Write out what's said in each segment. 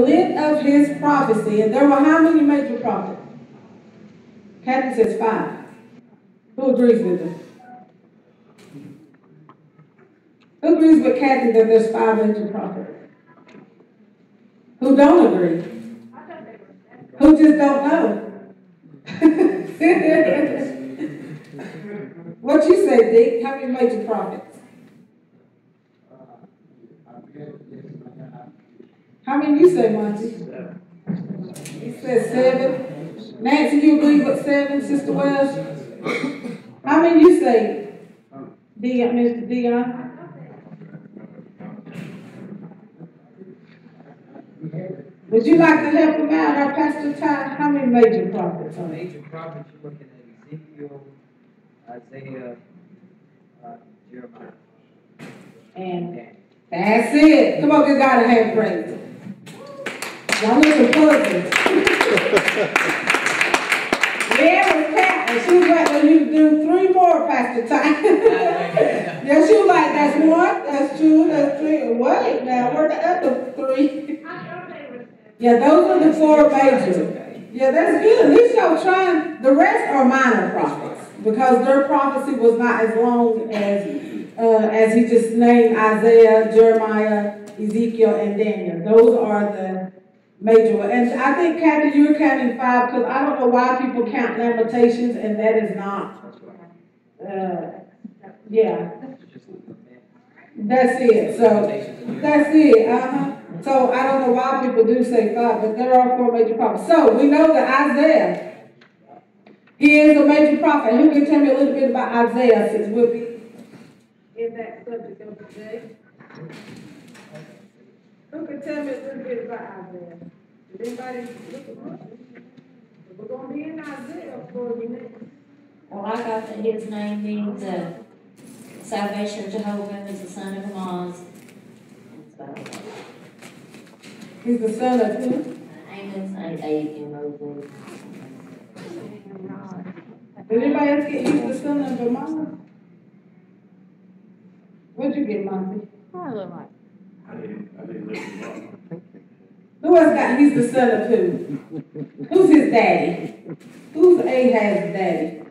length of his prophecy, and there were how many major prophets? Kathy says 5. Who agrees with her? Who agrees with Kathy that there's 5 major prophets? Who don't agree? Who just don't know? What you say, Dick? How many major prophets? How many you say, Monty? He said 7. Nancy, you agree with 7, Sister Wells? How many you say, Mr. Dion? Would you like to help him out, our Pastor Ty? How many major prophets are there? Major prophets, you're looking at Ezekiel, Isaiah, Jeremiah. And that's it. Come on, give God a hand praise. Y'all looking puzzled. Yeah, it was Kat, and she was like, well, you do 3 more, Pastor Ty. Yeah, she was like, that's 1, that's 2, that's 3. Wait, now, where the other 3? Yeah, those are the 4 major. Yeah, that's good. At least y'all trying. The rest are minor prophets because their prophecy was not as long as he just named Isaiah, Jeremiah, Ezekiel, and Daniel. Those are the major ones. And I think, Kathy, you're counting 5 because I don't know why people count Lamentations, and that is not. Yeah. That's it. So that's it. So I don't know why people do say 5, but there are 4 major prophets. So we know that Isaiah, he is a major prophet. Who can tell me a little bit about Isaiah since we'll be in that subject of the day? Who can tell me a little bit about Isaiah? Did anybody look at that? We're going to be in Isaiah for a minute. Well, I got that his name means salvation of Jehovah is the son of Amaz. He's the son of who? Amos, A-M-O-Z. Did anybody else get he's the son of Amaz? What'd you get, Monty? I look like. I didn't listen up. Who else got he's the son of who? Who's his daddy? Who's Ahab's daddy?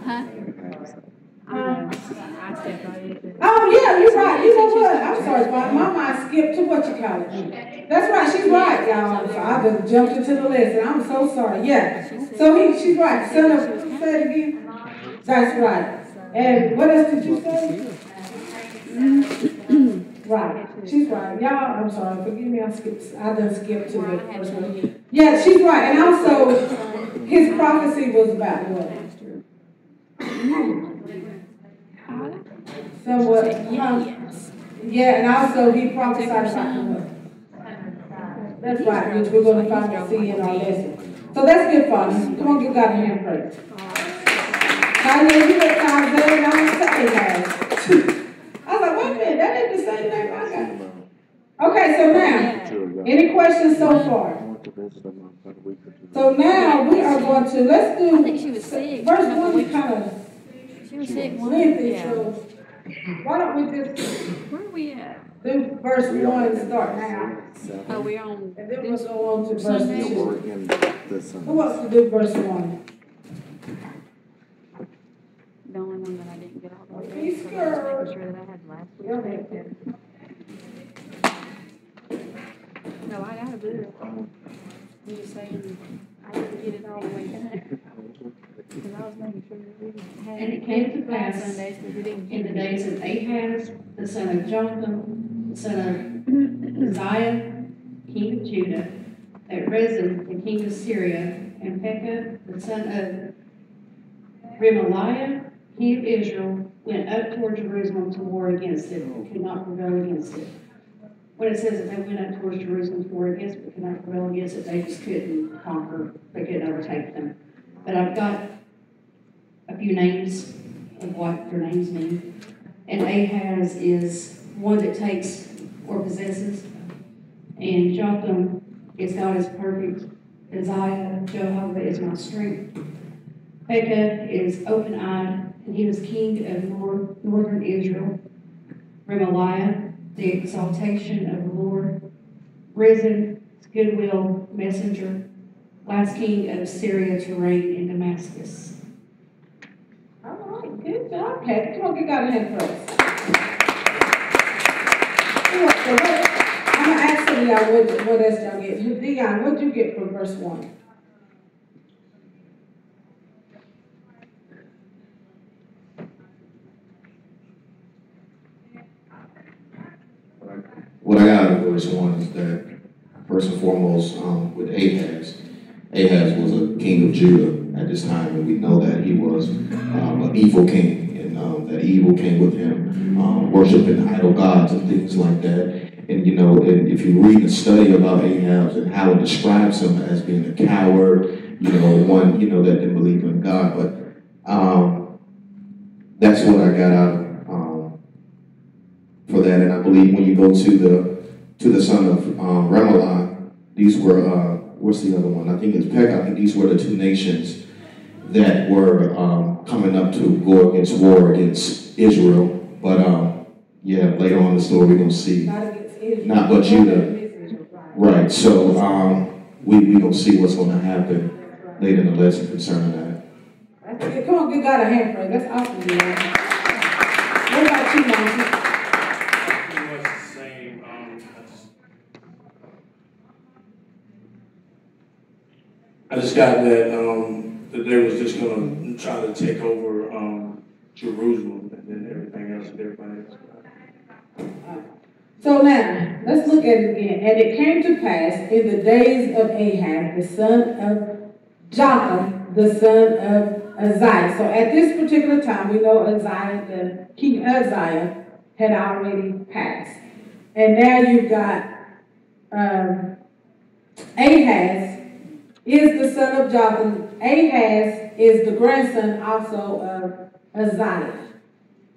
Huh? Oh, yeah, you're right. You know what? I'm sorry, my mind skipped to what you call it. That's right. She's right, y'all. So I just jumped into the list, and I'm so sorry. Yeah. So she's right. Son of, say it again. That's right. And what else did you say? Right. She's right. Y'all, I'm sorry. Forgive me. I done skipped to the first one. Yeah, she's right. And also, his prophecy was about what? Somewhat. Yeah, and also he prophesied about the what? That's right, which we're going to finally see in our lesson. So that's good fun. Come on, give God a hand praise. I know you look times there, and I'm saying that. I was like, wait a minute, that ain't the same name I got. Okay, so now, any questions so far? So now we are going to, let's do, I think she was sick. Verse 1 kind of She was sick. lengthy, Yeah. so why don't we just Where are we at? do verse 1 start now? Oh, we're on. And then we'll go on to verse Sunday. 2. Who wants to do verse 1? The only one that I didn't get all the way Peace, through, so I was making sure that I had last Go ahead. week's. No, I got a book. I'm just saying, I didn't get it all the way done. Because I was making sure that we had. And it came to pass Sundays, because we didn't in the days of Ahaz, the son of Jotham, the son of Uzziah, king of Judah, that Rezin, the king of Syria, and Pekah, the son of Remaliah, king of Israel, went up toward Jerusalem to war against it, and could not prevail against it. When it says that they went up towards Jerusalem to war against it, but could not prevail against it, they just couldn't conquer, they couldn't overtake them. But I've got a few names of what their names mean. And Ahaz is one that takes or possesses. And Jotham is God is perfect. Uzziah, Jehovah is my strength. Pekah is open-eyed, and he was king of northern Israel. Remaliah, the exaltation of the Lord. Rezin's goodwill messenger, last king of Syria to reign in Damascus. All right, good job, Kathy. Come on, give God a hand for us. I'm going to ask some of y'all what else y'all get. Dion, what did you get from verse 1? What I got out of verse 1 is that, first and foremost, with Ahaz was a king of Judah at this time, and we know that he was an evil king, and that evil came with him, worshiping idol gods and things like that. And, you know, and if you read and study about Ahaz and how it describes him as being a coward, you know, one, you know, that didn't believe in God, but that's what I got out of for that. And I believe when you go to the son of Remelah, these were, what's the other one? I think it's Pekah. I think these were the two nations that were coming up to go against war against Israel. But yeah, later on in the story, we're going to see. Not against Israel. Not but Judah. Right. So we going to see what's going to happen later in the lesson concerning that. That's good. Come on, give God a hand for it. That's awesome, man. What about you, Monty? I just got that they was just gonna try to take over Jerusalem and then everything else and everybody else. So now, let's look at it again. And it came to pass in the days of Ahaz, the son of Jotham, the son of Uzziah. So at this particular time, we know Uzziah, the King Uzziah, had already passed. And now you've got Ahaz is the son of Jotham. Ahaz is the grandson also of Uzziah.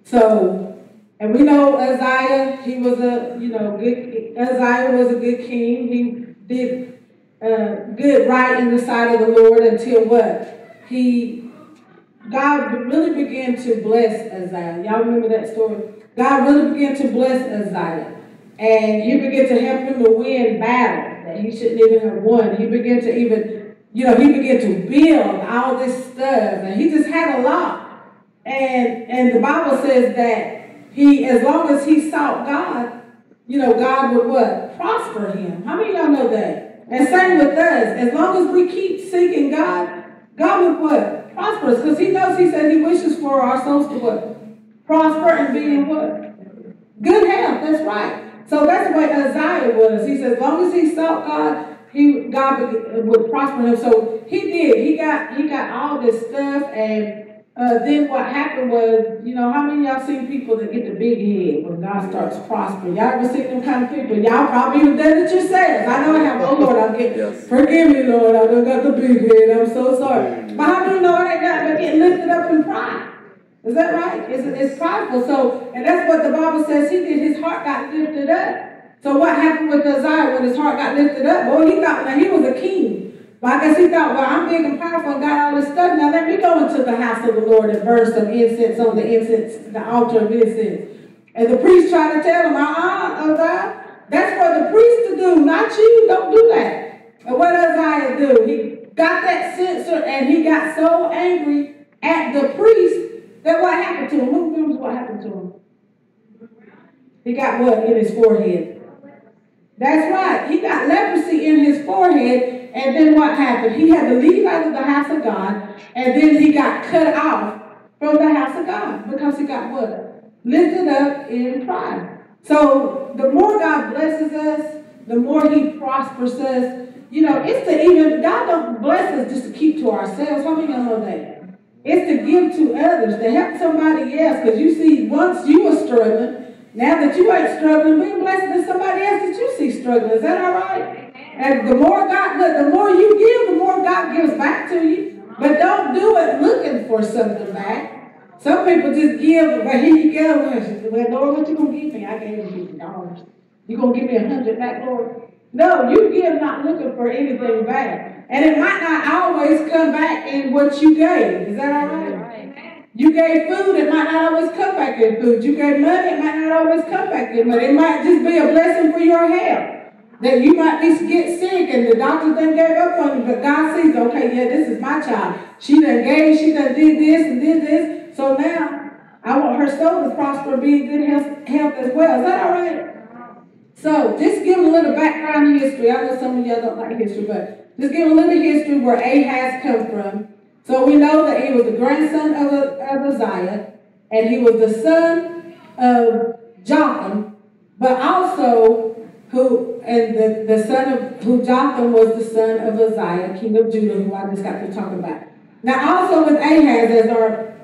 So, and we know Uzziah, he was a, good, Uzziah was a good king. He did good right in the sight of the Lord until what? God really began to bless Uzziah. Y'all remember that story? God really began to bless Uzziah. And he began to help him to win battles that he shouldn't even have won. He began to even, he began to build all this stuff. And he just had a lot. And the Bible says that as long as he sought God, God would what? Prosper him. How many of y'all know that? And same with us. As long as we keep seeking God, God would what? Prosper us. Because he knows, he said he wishes for our souls to what? Prosper and be in what? Good health. That's right. So that's what Uzziah was. He said as long as he sought God, God would prosper him. So he did. He got all this stuff, and then what happened was, how many of y'all seen people that get the big head when God starts prospering? Y'all ever seen them kind of people? Y'all probably even done it yourselves. I know I have. Oh Lord, forgive me, Lord. I done got the big head. I'm so sorry. But how many know it ain't nothing but getting lifted up in pride? Is that right? It's prideful. So, and that's what the Bible says he did. His heart got lifted up. So what happened with Uzziah when his heart got lifted up? Well, he thought that he was a king. But I guess he thought, well, I'm big and powerful and got all this stuff. Now let me go into the house of the Lord and burn some incense on the altar of incense. And the priest tried to tell him, Uzziah, that's for the priest to do, not you. Don't do that. And what Uzziah do? He got that censer and he got so angry at the priest that what happened to him? Who remembers what happened to him? He got what in his forehead? That's right. He got leprosy in his forehead, and then what happened? He had to leave out of the house of God, and then he got cut off from the house of God because he got what? Lifted up in pride. So the more God blesses us, the more he prospers us. God don't bless us just to keep to ourselves. How many of y'all know that? It's to give to others, to help somebody else. Because you see, once you were struggling, now that you ain't struggling, being blessed to somebody else that you see struggling. Is that all right? And the more you give, the more God gives back to you. But don't do it looking for something back. Some people just give, but here you go. Well, Lord, what you going to give me? I gave you $50. You going to give me $100 back, Lord? No, you give not looking for anything back. And it might not always come back in what you gave. Is that all right? You gave food, it might not always come back in food. You gave money, it might not always come back in money. It might just be a blessing for your health. that you might get sick and the doctor done gave up on you, but God sees, okay, yeah, this is my child. She done did this and did this. So now I want her soul to prosper, be in good health as well. Is that all right? So just give them a little background history. I know some of y'all don't like history, but just give them a little history where Ahaz come from. So we know that he was the grandson of Uzziah, and he was the son of Jotham, but also the son of who Jotham was the son of Uzziah, king of Judah, who I just got to talk about. Now also with Ahaz, as our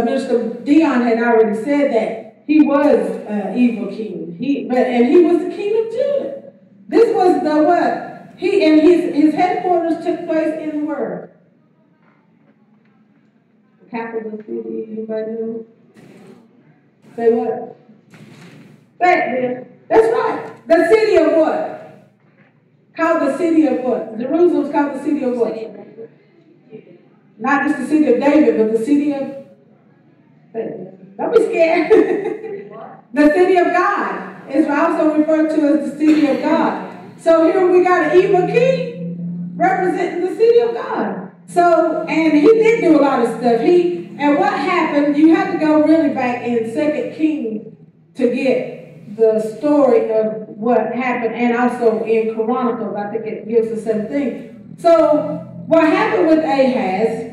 Minister Dion had already said, that he was an evil king. He was the king of Judah. This was the what? His headquarters took place in where? The capital city, anybody know? Say what? That's right. The city of what? Called the city of what? Jerusalem's called the city of what? Not just the city of David, but the city of... Don't be scared. The city of God is also referred to as the city of God. So here we got an evil king representing the city of God. So, and he did do a lot of stuff. And what happened, you have to go really back in 2 Kings to get the story of what happened, and also in Chronicles, I think it gives the same thing. So what happened with Ahaz,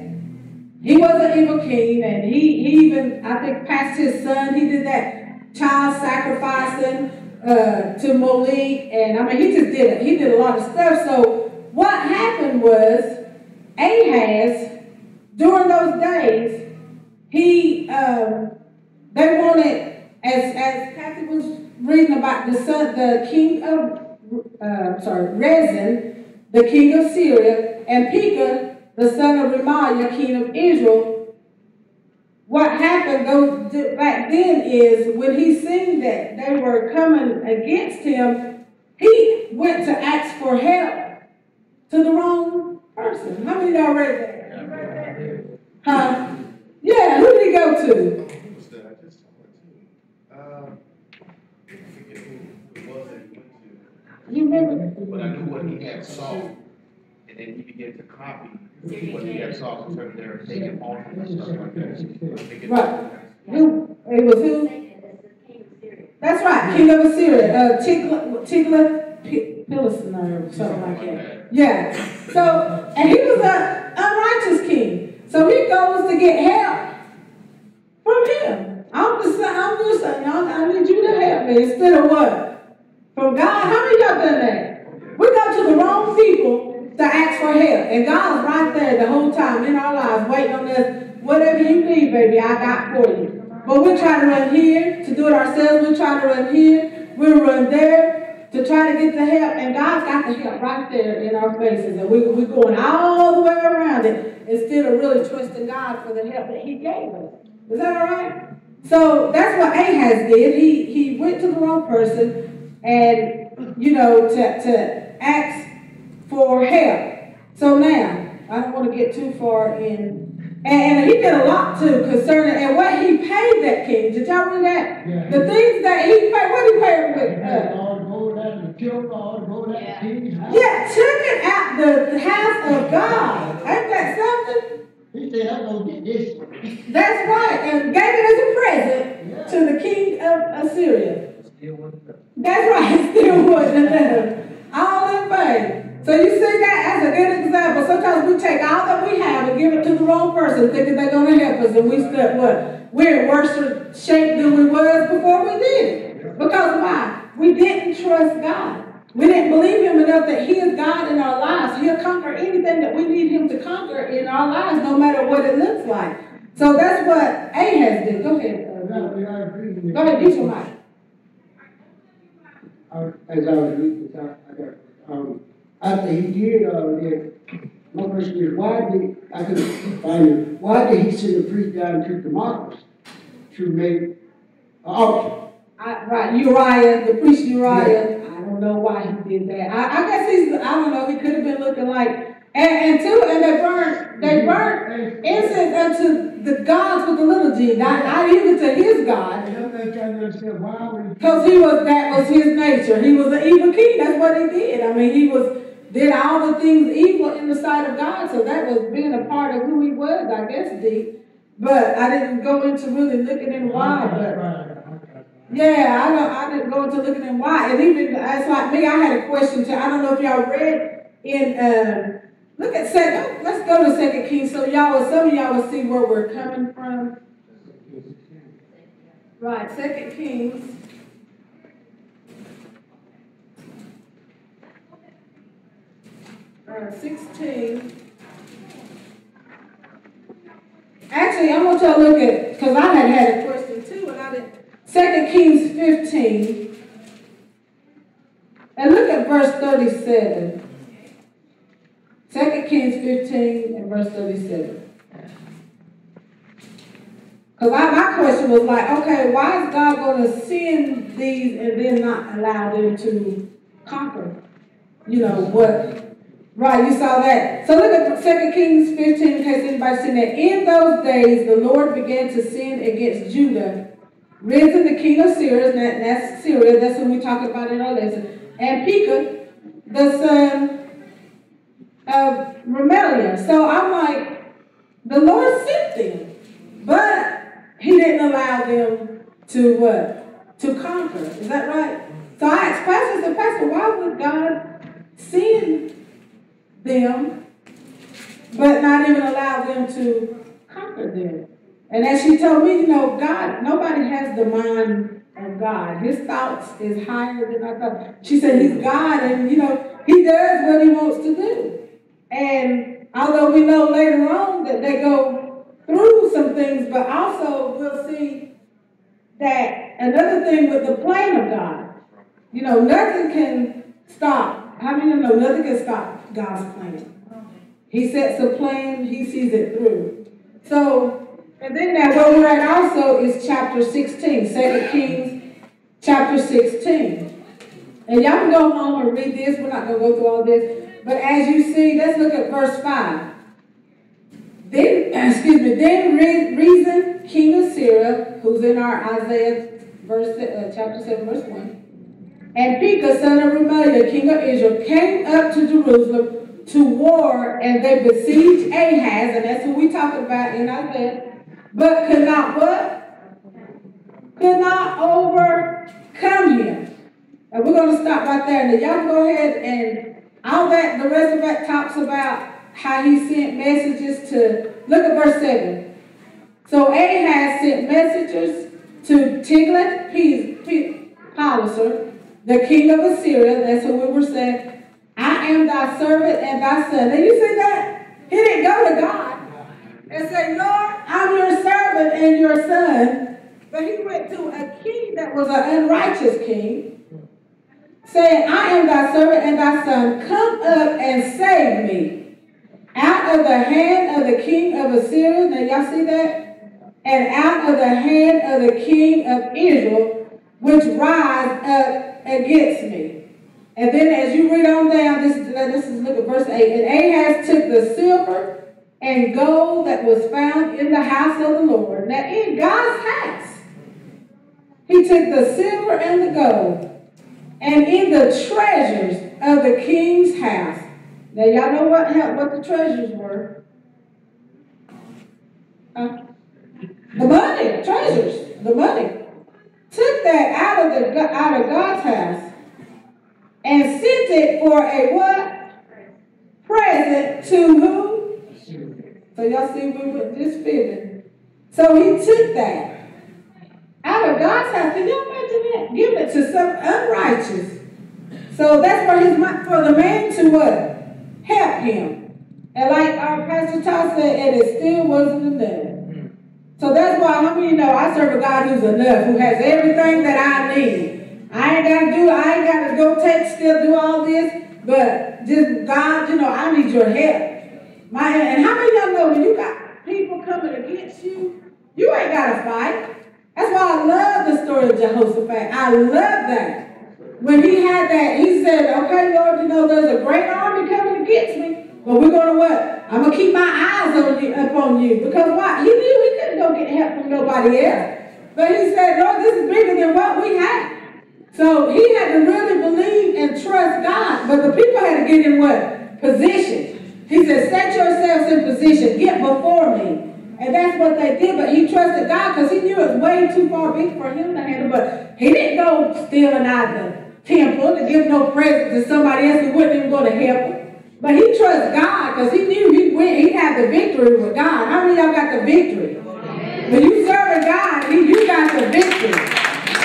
he was an evil king, and he even, I think, passed his son. He did that child sacrificing to Molech, and I mean, he just did it. He did a lot of stuff. So what happened was, Ahaz, during those days, they wanted, as Kathy was reading about the king of, Rezin, the king of Syria, and Pekah, the son of Remaliah, king of Israel. What happened back then is, when he seen that they were coming against him, he went to ask for help to the wrong person. How many of y'all read that? Huh? Yeah, who did he go to? Who was that? I just saw it too. I forget who it was that he went to. You remember? But I knew what he had saw, and then he began to copy what he had saw in terms of their taking off and stuff like that. Right. It was who? That's right, king of Assyria. Tiglath-Pileser or something like that. Yeah. So, and he was an unrighteous king. So he goes to get help from him. I'm just saying, I need you to help me instead of what? From God. How many of y'all done that? We go to the wrong people to ask for help. And God's right there the whole time in our lives waiting on us. Whatever you need, baby, I got for you. But we try to run here to do it ourselves. We try to run here. We run there to try to get the help. And God's got the help right there in our faces. And we're going all the way around it instead of really trusting God for the help that he gave us. Is that all right? So that's what Ahaz did. He went to the wrong person and, to ask for help. So now, I don't want to get too far in. And he did a lot too concerning, and what he paid that king. Did y'all read that? Yeah. The things that he paid, what did he pay with? All the gold out of the temple, all the gold out of the king's house. Yeah, took it out the house of God. Ain't that something? He said, I'm going to get this. That's right, and gave it as a present to the king of Assyria. That's right, it still wasn't enough. All in vain. So you see that as a good example. Sometimes we take all that we have and give it to the wrong person, thinking they're going to help us, and we start what? We're in worse shape than we was before we did it. Because why? We didn't trust God. We didn't believe him enough that he is God in our lives. He'll conquer anything that we need him to conquer in our lives, no matter what it looks like. So that's what Ahaz did. Go ahead. Go ahead, do something. As I was reading this, after he did my question is, I couldn't find it, why did he send the priest down to Damascus to make an altar? Right, Uriah, the priest Uriah, I don't know why he did that. I guess I don't know, he could have been looking like And they burnt incense unto the gods with the little g, not even to his God. Because that was his nature. He was an evil king. That's what he did. I mean, did all the things evil in the sight of God. So that was being a part of who he was, I guess, deep. But I didn't go into really looking in why. But yeah, I didn't go into looking in why. And even as like me, I had a question too. I don't know if y'all read in. Let's go to 2 Kings so some of y'all will see where we're coming from. Right, 2 Kings. All right, 16. Actually, I want y'all to look at, because I had a question too, and I didn't. 2 Kings 15. And look at verse 37. 2 Kings 15 and verse 37. Because my question was like, okay, why is God going to send these and then not allow them to conquer? You know what? Right, you saw that. So look at 2 Kings 15, in case anybody's seen that. In those days, the Lord began to send against Judah Rezin, the king of Syria, that's Syria, that's what we talked about in our lesson, and Pekah, the son of Remaliah. So I'm like, the Lord sent them, but he didn't allow them to what? To conquer. Is that right? So I asked Pastor, why would God send them, but not even allow them to conquer them? And as she told me, God, nobody has the mind of God. His thoughts is higher than our thoughts. She said he's God, and he does what he wants to do. And although we know later on that they go through some things, but also we'll see that another thing with the plan of God, nothing can stop. How many of you know nothing can stop God's plan? He sets a plan, he sees it through. So, and then now where we're at also is chapter 16, 2 Kings chapter 16. And y'all can go home and read this. We're not going to go through all this. But as you see, let's look at verse 5. Then Rezin, king of Syria, who's in our Isaiah chapter 7, verse 1, and Pekah, son of Remaliah, king of Israel, came up to Jerusalem to war, and they besieged Ahaz, and that's who we talked about in Isaiah, but could not what? Could not overcome him. And we're going to stop right there. And then y'all go ahead and all that, the rest of that talks about how he sent messages to, look at verse 7. So Ahaz sent messengers to Tiglath-Pileser, the king of Assyria, that's what we were saying, I am thy servant and thy son. Now you see that? He didn't go to God and say, Lord, I'm your servant and your son. But he went to a king that was an unrighteous king, saying, I am thy servant and thy son. Come up and save me out of the hand of the king of Assyria. Now y'all see that? And out of the hand of the king of Israel, which rise up against me. And then as you read on down, this is look at verse 8. And Ahaz took the silver and gold that was found in the house of the Lord. Now in God's house, he took the silver and the gold, and in the treasures of the king's house. Now y'all know what the treasures were. The money, treasures, the money. Took that out of God's house and sent it for a what? Present to who? So y'all see we were just fibbing. So he took that out of God's house. Can you imagine that? Give it to some unrighteous. So that's for the man to what? Help him. And like our Pastor Todd said, and it still wasn't enough. So that's why, how many know I serve a God who's enough, who has everything that I need. I ain't got to go still do all this, but just God, I need your help. And how many of y'all know when you got people coming against you, you ain't got to fight. That's why I love the story of Jehoshaphat. I love that. When he had that, he said, okay, Lord, there's a great army coming against me. But we're going to what? I'm going to keep my eyes on you, upon you. Because why? He knew he couldn't go get help from nobody else. But he said, Lord, this is bigger than what we have. So he had to really believe and trust God. But the people had to get in what? Position. He said, set yourselves in position. Get before me. And that's what they did. But he trusted God because he knew it was way too far big for him to handle. But he didn't go stealing out the temple to give no present to somebody else who wouldn't even go to heaven. But he trusted God because he knew he'd have the victory with God. How many of y'all got the victory? When you serving God, you got the victory.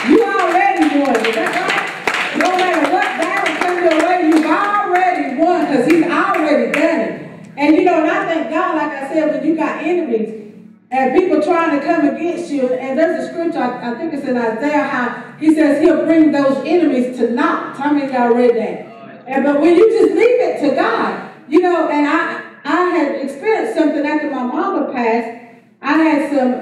You already won. Is that right? No matter what battle comes your way, you've already won because he's already done it. And and I thank God, like I said, when you got enemies and people trying to come against you, and there's a scripture, I think it's in Isaiah, how he says he'll bring those enemies to naught. How many of y'all read that? But when you just leave it to God, and I had experienced something after my mama passed. I had some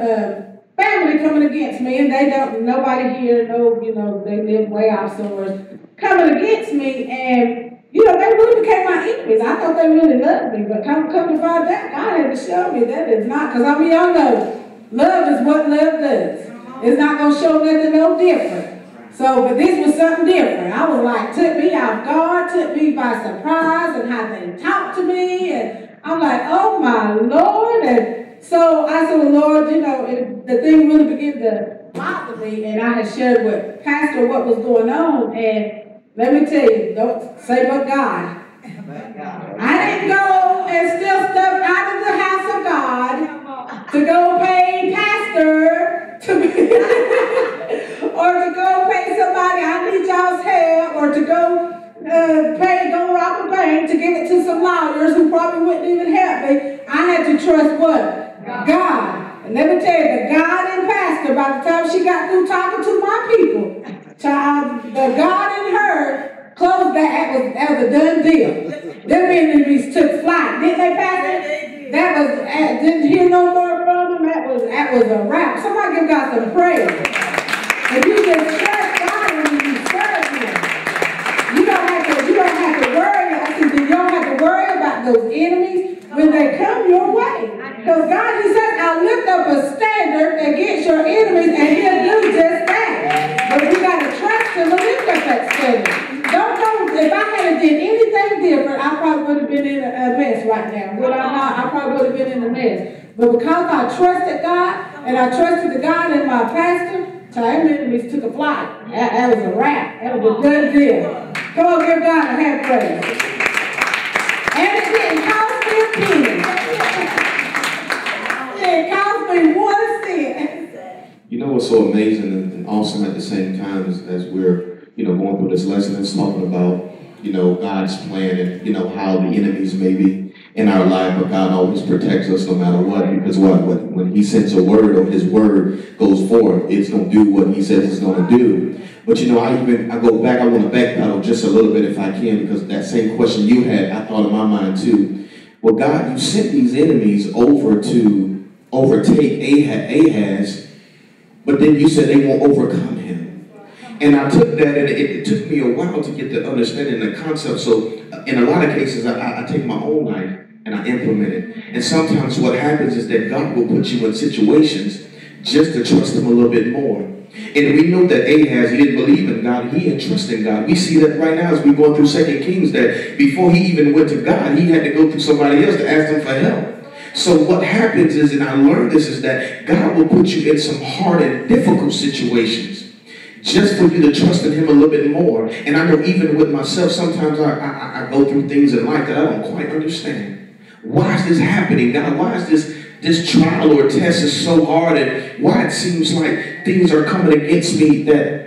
family coming against me, and nobody here they live way off somewhere, coming against me, and they really became my enemies. I thought they really loved me, but come to find out, God had to show me that is not, because y'all know, love is what love does. It's not going to show nothing no different. So, but this was something different. I was like, took me off guard, took me by surprise, and how they talked to me, and I'm like, oh my Lord, and so I said, well, Lord, the thing really began to bother me, and I had shared with Pastor what was going on, and let me tell you, don't say but God. I didn't go and steal stuff out of the house of God to go pay Pastor or to go pay somebody, I need y'all's help, or to go rob a bank to give it to some lawyers who probably wouldn't even help me. I had to trust what? God. And let me tell you, the God in Pastor, by the time she got through talking to my people, the God in her closed that was a done deal. Them enemies took flight. Didn't they, Pastor? That was, didn't hear no more from them. That was a wrap. Somebody give God some praise. If you just trust God and you serve Him, you don't have to worry. I said, you don't have to worry about those enemies when they come your way. Because God, He says, I'll lift up a standard against your enemies, and He'll do just that. But we got to trust Him to lift up that standard. If I had done anything different, I probably would have been in a mess right now. Would I not? I probably would have been in a mess. But because I trusted God, and I trusted the God in my pastor, time enemies took a flight. That was a wrap. That was a good deal. Come on, give God a hand praise. And it didn't cost me a penny. It cost me 1 cent. You know what's so amazing and awesome at the same time as we're going through this lesson, it's talking about God's plan and how the enemies may be in our life, but God always protects us no matter what, because when He sends a word or His word goes forth, it's going to do what He says it's going to do. But I go back, I want to backpedal just a little bit if I can, because that same question you had, I thought in my mind too. Well, God, you sent these enemies over to overtake Ahaz, but then you said they won't overcome him. And I took that, and it took me a while to get the understanding, the concept. So in a lot of cases, I take my own life and I implement it. And sometimes what happens is that God will put you in situations just to trust Him a little bit more. And we know that Ahaz, he didn't believe in God, he didn't trust in God. We see that right now as we go through 2 Kings, that before he even went to God, he had to go through somebody else to ask them for help. So what happens is, and I learned this, is that God will put you in some hard and difficult situations just for you to trust in Him a little bit more. And I know even with myself, sometimes I go through things in life that I don't quite understand. Why is this happening, God? Why is this trial or test is so hard, and why it seems like things are coming against me that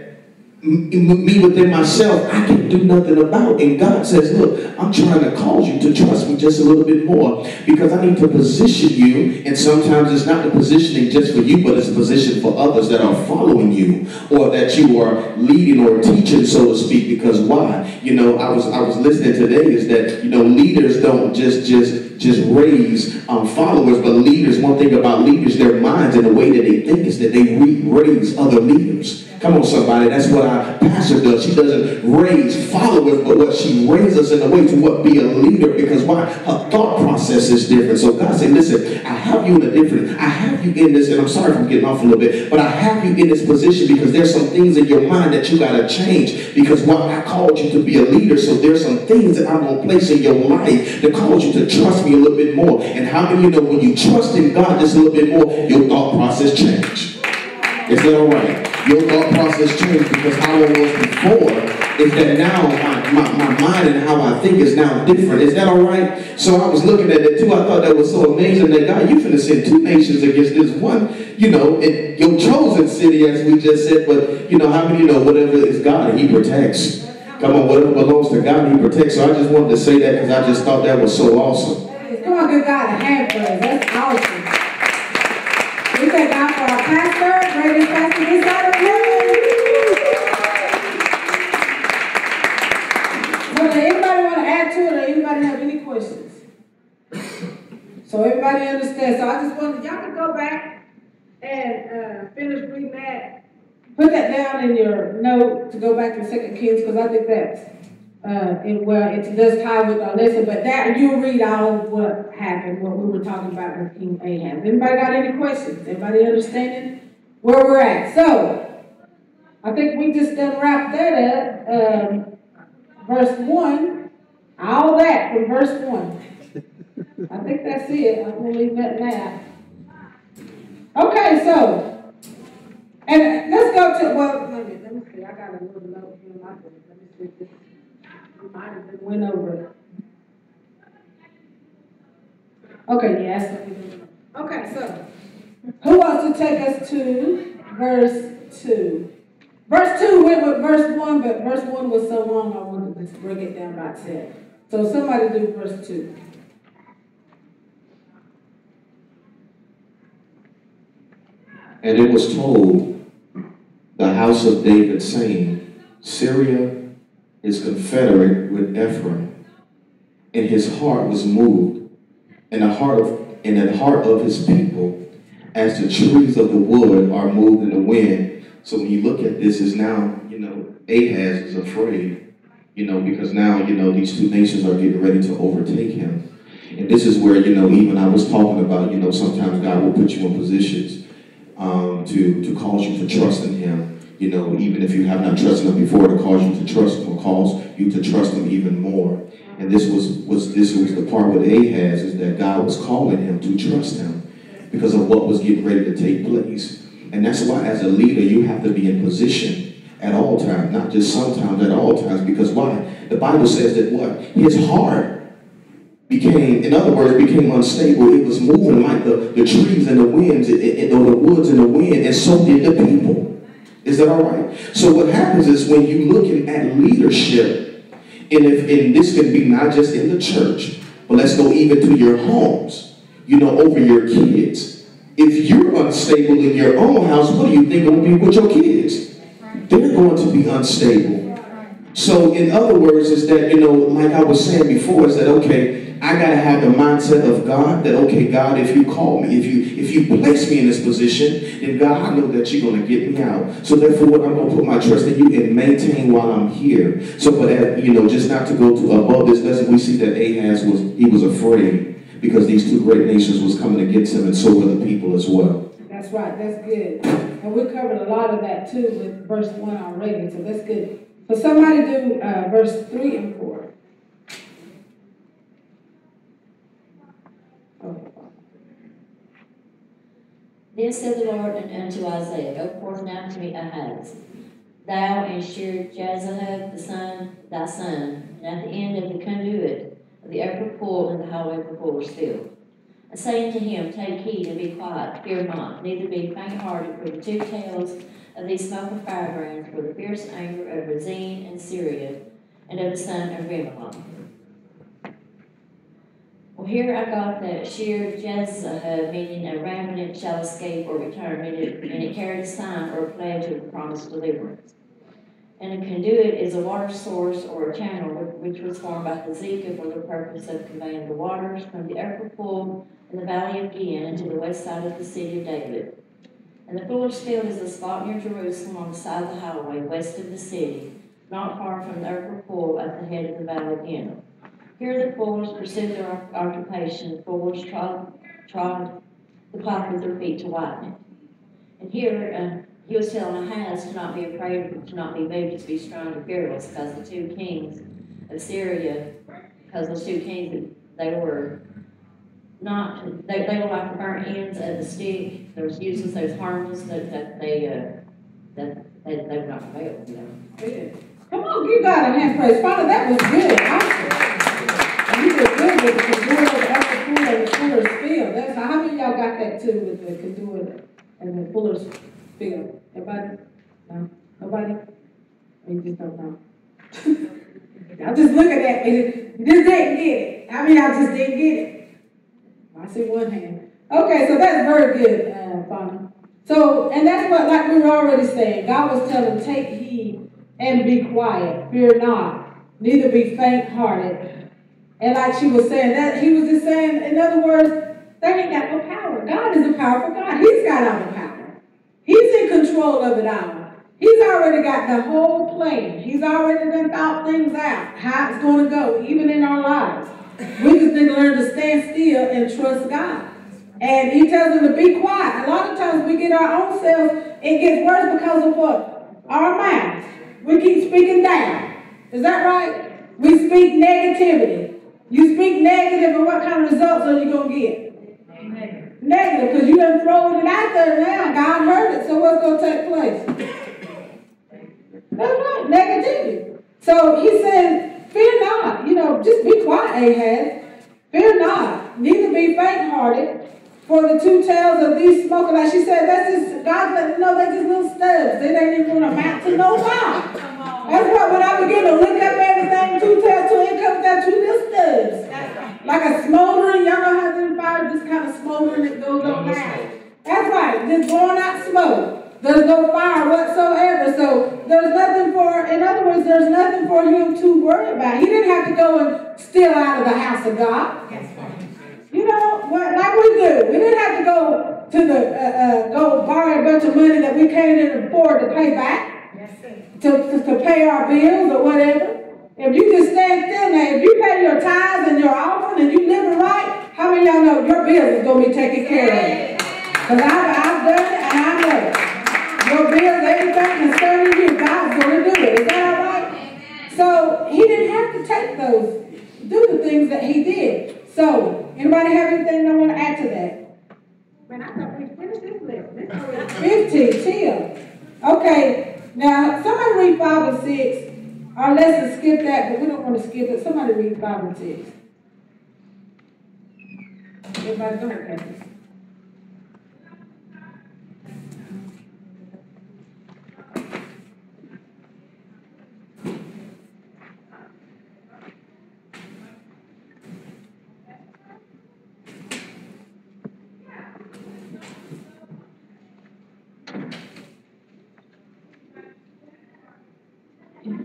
me within myself I can do nothing about? And God says, look, I'm trying to cause you to trust me just a little bit more, because I need to position you. And sometimes it's not the positioning just for you, but it's a position for others that are following you, or that you are leading or teaching, so to speak. Because why? I was listening today is that leaders don't just raise followers, but leaders, one thing about leaders, their minds and the way that they think is that they raise other leaders. Come on, somebody. That's what our pastor does. She doesn't raise she followeth, but what she raises us in a way to what be a leader, because why? Her thought process is different. So God said, listen, I have you in this, and I'm sorry if I'm getting off a little bit, but I have you in this position because there's some things in your mind that you got to change, because what I called you to be a leader, so there's some things that I'm going to place in your life that cause you to trust me a little bit more. And how many of you know when you trust in God just a little bit more, your thought process change? Is that all right? Your thought process changed, because how I was before is that now my mind and how I think is now different. Is that all right? So I was looking at it too. I thought that was so amazing that God, you finna send 2 nations against this one, in your chosen city, as we just said. But how many whatever is God, He protects. Come on, whatever belongs to God, He protects. So I just wanted to say that because I just thought that was so awesome. Come on, give God a hand for it. That's awesome. We thank God for our pastor, greatest pastor this side of heaven. So does anybody want to add to it, or anybody have any questions? So everybody understands. So I just wanted y'all to go back and finish reading that. Put that down in your note to go back to 2 Kings, because I think that's it does tie with our lesson, but that you'll read all of what happened, what we were talking about with King Ahaz. Anybody got any questions? Everybody understanding where we're at? So I think we just done wrapped that up. Verse 1, all that from verse 1. I think that's it. I'm going to leave that now. Okay, so, and let's go to, well, let me see. I got a little note here in my book. Let me see if this, we might have just went over it. Okay, yes. Okay, so, who wants to take us to verse 2? Verse 2 went with verse 1, but verse 1 was so long I wanted to just break it down by itself. So somebody do verse 2. And it was told the house of David, saying, Syria is confederate with Ephraim, and his heart was moved, and the heart of his people, as the trees of the wood are moved in the wind. So when you look at this, is now, Ahaz is afraid, because now, these 2 nations are getting ready to overtake him. And this is where, even I was talking about, sometimes God will put you in positions to cause you to trust in him. Even if you have not trusted him before, to cause you to trust him, or cause you to trust him even more. And this was the part with Ahaz, is that God was calling him to trust him because of what was getting ready to take place. And that's why, as a leader, you have to be in position at all times, not just sometimes, at all times. Because why? The Bible says that what? His heart became unstable. It was moving like the trees and the winds, or the woods and the wind, and so did the people. Is that all right? So what happens is, when you're looking at leadership, and this can be not just in the church, but let's go even to your homes, over your kids. If you're unstable in your own house, what do you think will be with your kids? They're going to be unstable. So in other words, is that, like I was saying before, is that, okay, I got to have the mindset of God, that, okay, God, if you call me, if you place me in this position, then God, I know that you're going to get me out. So therefore, I'm going to put my trust in you and maintain while I'm here. So, but, just not to go to above this lesson, we see that Ahaz was afraid, because these 2 great nations was coming against him, and so were the people as well. That's right. That's good. And we covered a lot of that too with verse 1 already, so that's good. So somebody do verse 3 and 4. Then said the Lord unto Isaiah, Go forth now to meet Ahaz, thou and Shear-Jashub thy son, and at the end of the conduit of the upper pool in the highway of the fuller's field. And saying to him, Take heed and be quiet, fear not, neither be faint-hearted for the 2 tales of these smoking firebrands, for the fierce anger of Rezin and Syria, and of the son of Remaliah. Well, here I got that Shear-Jashub, meaning a remnant shall escape or return, and it carried a sign or a pledge of the promised deliverance. And a conduit is a water source or a channel which was formed by Hezekiah for the purpose of conveying the waters from the upper pool in the valley of Gihon into the west side of the city of David. And the fuller's field is a spot near Jerusalem on the side of the highway west of the city, not far from the upper pool at the head of the valley Gindle. Here the fullers pursued their occupation. The fullers trod the cloth with their feet to whiten it. And here he was telling Ahaz to not be afraid, to not be moved, to be strong and fearless, because the two kings of Syria, because those two kings, they were not, they were like the burnt ends of the stick. They was useless, they was harmless, that they would not prevail, you know. Good. Come on, give God a hand praise. Father, that was good. Awesome. You did good with the conduit of the upper pool and the fuller's field. That's how many of y'all got that too with the conduit and the fuller's field? Everybody? No? Nobody? Or you just don't know? Y'all just looking at me. Just didn't get it. How many of y'all just didn't get it? I see one hand. Okay, so that's very good, Father. So, and that's what, like we were already saying, God was telling, take heed and be quiet, fear not, neither be faint-hearted. And like she was saying, that he was just saying, in other words, they ain't got no power. God is a powerful God. He's got all the power. He's in control of it all. He's already got the whole plan. He's already done thought things out, how it's going to go, even in our lives. We just need to learn to stand still and trust God. And he tells them to be quiet. A lot of times we get our own selves, it gets worse because of what? Our mouths. We keep speaking down. Is that right? We speak negativity. You speak negative, and what kind of results are you going to get? Negative, because you done thrown it out there now. God heard it, so what's going to take place? That's right, negativity. So he said, fear not. You know, just be quiet, Ahaz. Fear not. Neither be faint-hearted. For the two tails of these smoking, like she said, that's just, God let me know they're just little stubs. They ain't even going to amount to no fire. That's why when I begin to look up everything, two tails, till it comes down, two little stubs. Like a smoldering, y'all know how the fire just kind of smoldering, it goes on down. That's right, just blowing out smoke. There's no fire whatsoever. So there's nothing for, in other words, there's nothing for him to worry about. He didn't have to go and steal out of the house of God. You know, like we do. We didn't have to go to the, go borrow a bunch of money that we can't afford to pay back. To pay our bills or whatever. If you just stand still now, if you pay your tithes and your offering and you live it right, how many of y'all know your bills is going to be taken care of? Because I've done it and I know it. Your bills, everything concerning you, God's going to do it. Is that all right? So he didn't have to take those, do the things that he did. So, anybody have anything they want to add to that? Man, I thought we finished this list. 15, chill. Okay, now somebody read 5 and 6. Or let's skip that, but we don't want to skip it. Somebody read 5 and 6. Everybody go ahead, Kathy.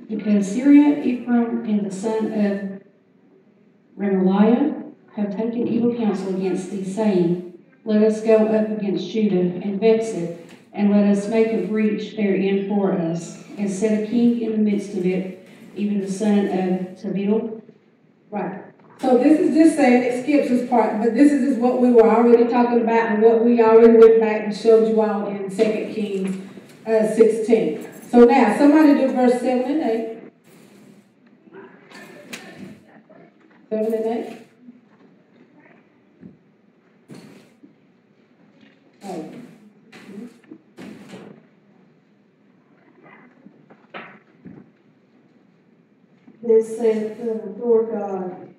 Because Syria, Ephraim, and the son of Remaliah have taken evil counsel against thee, saying, let us go up against Judah and vex it, and let us make a breach therein for us, and set a king in the midst of it, even the son of Tyrell. Right. So this is just saying, it skips this part, but this is just what we were already talking about and what we already went back and showed you all in 2 Kings 16. So now, somebody do verse 7 and 8. 7 and 8. Oh. This saith the Lord God,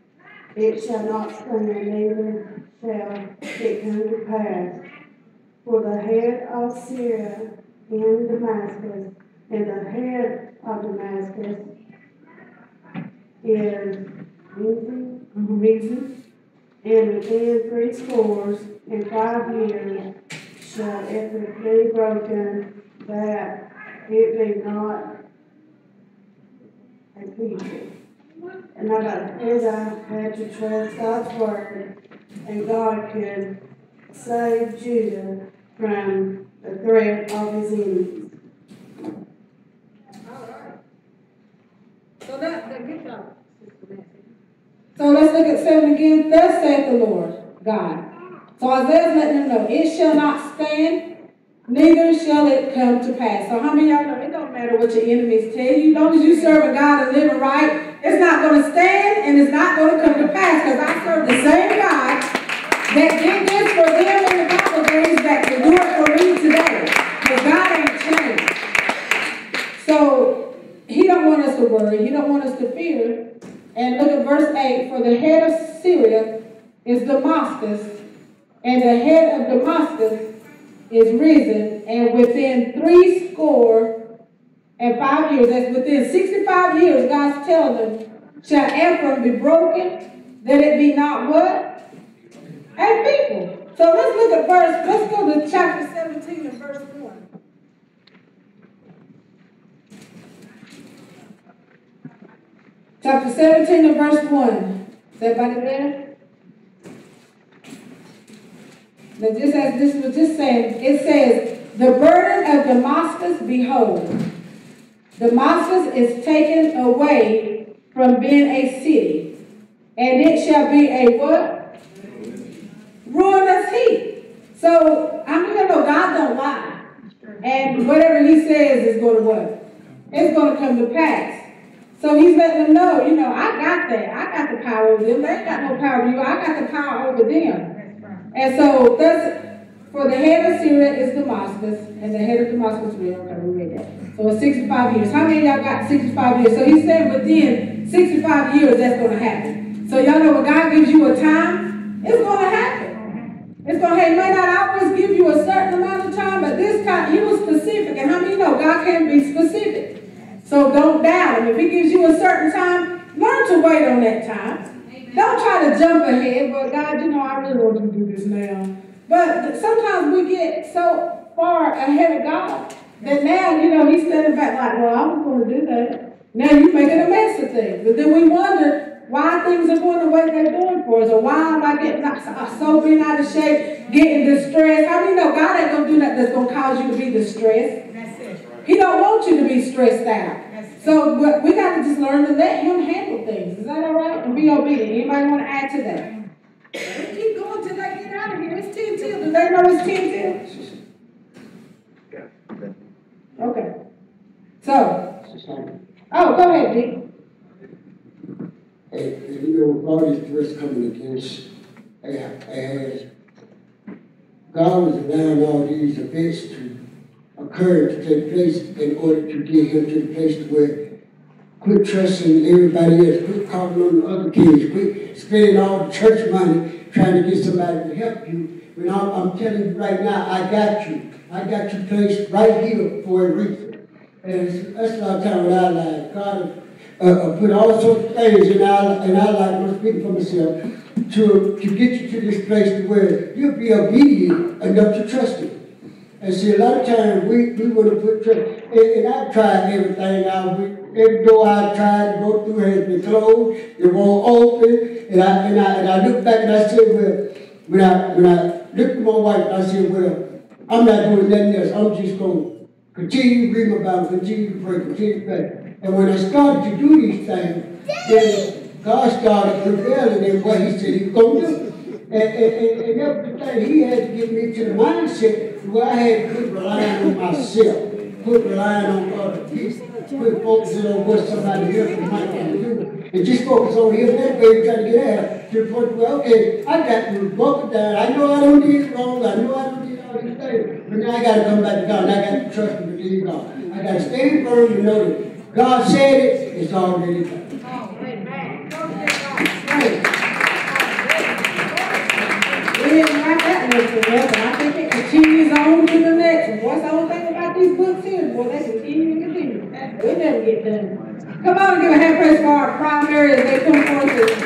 it shall not stand, neither shall it come to pass. For the head of Syria in Damascus, and the head of Damascus is reason, and within 65 years shall it be broken, that it be not a people. And as I had to trust God's word, and God could save Judah from the threat of his enemies. So good job. So let's look at 7 again. Thus saith the Lord God. So Isaiah's letting them know, it shall not stand, neither shall it come to pass. So how many of y'all know it don't matter what your enemies tell you, as long as you serve a God and living right, it's not going to stand and it's not going to come to pass, because I serve the same God that did this for them in the Bible days that can do it for me today. Because God ain't changed. So he don't want us to worry. He don't want us to fear. And look at verse 8. For the head of Syria is Damascus, and the head of Damascus is risen, and within 65 years, that's within 65 years, God's telling them, shall Ephraim be broken, that it be not what? A people. So let's go to chapter 17 and verse 1. Chapter 17 and verse 1. Is everybody there? Now just as this was just saying, it says, the burden of Damascus, behold, Damascus is taken away from being a city, and it shall be a what? Ruinous heap. So I'm going to know God don't lie. And whatever he says is going to what? It's going to come to pass. So he's letting them know, I got that. I got the power over them. They ain't got no power over you. I got the power over them. And so for the head of Syria is Damascus, and the head of Damascus is real. Okay, we read that. So it's 65 years. How many of y'all got 65 years? So he's saying within 65 years that's going to happen. So y'all know when God gives you a time, it's going to happen. It's going to happen. He may not always give you a certain amount of time, but this time he was specific. And how many know God can be specific? So don't doubt him. If he gives you a certain time, learn to wait on that time. Don't try to jump ahead. But God, I really want you to do this now. But sometimes we get so far ahead of God that now, he's standing back like, well, I was going to do that. Now you're making a mess of things. But then we wonder why things are going the way they're going for us, or why am I getting so being out of shape, getting distressed. How many know God ain't going to do nothing that's going to cause you to be distressed? He don't want you to be stressed out. So we got to just learn to let him handle things. Is that all right? And be obedient. Anybody want to add to that? Let's keep going till they get out of here. It's 10 till. Do they know it's 10 till? Okay. So, go ahead, Dick. Hey, with all these threats coming against Ahaz, God was allowing all these events to occur, to take place in order to get him to the place where quit trusting everybody else, quit calling on the other kids, quit spending all the church money trying to get somebody to help you. When I'm telling you right now, I got you. I got you placed right here for a reason. And that's a lot of time with our lives. God put all sorts of things in our life, I'm speaking for myself, to get you to this place to where you'll be obedient enough to trust him. And see, a lot of times we want to put trust, and I've tried everything out. Every door I tried to go through has been closed, it won't open, and I look back and I said, well, when I looked at my wife, I said, well, I'm not doing nothing else. I'm just going to continue to read my Bible, continue to pray, continue to pray. And when I started to do these things, then God started prevailing in what he said he was going to do. And that was the thing. He had to get me to the mindset where I had to quit relying on myself, quit relying on other people, quit focusing on what somebody else might want to do, and just focus on him. That way, trying to get out to the point where, okay, I got to buckle down. I know I don't do it wrong. I know I don't do all these things. But now I got to come back to God, and I got to trust and believe God. I got to stand firm and know that God said it, it's already done. We didn't write that lesson well, but I think it continues on to the next one. What's the whole thing about these books here? Well, they continue and continue. We never get done. Come on and give a hand praise for our primary as they come forth.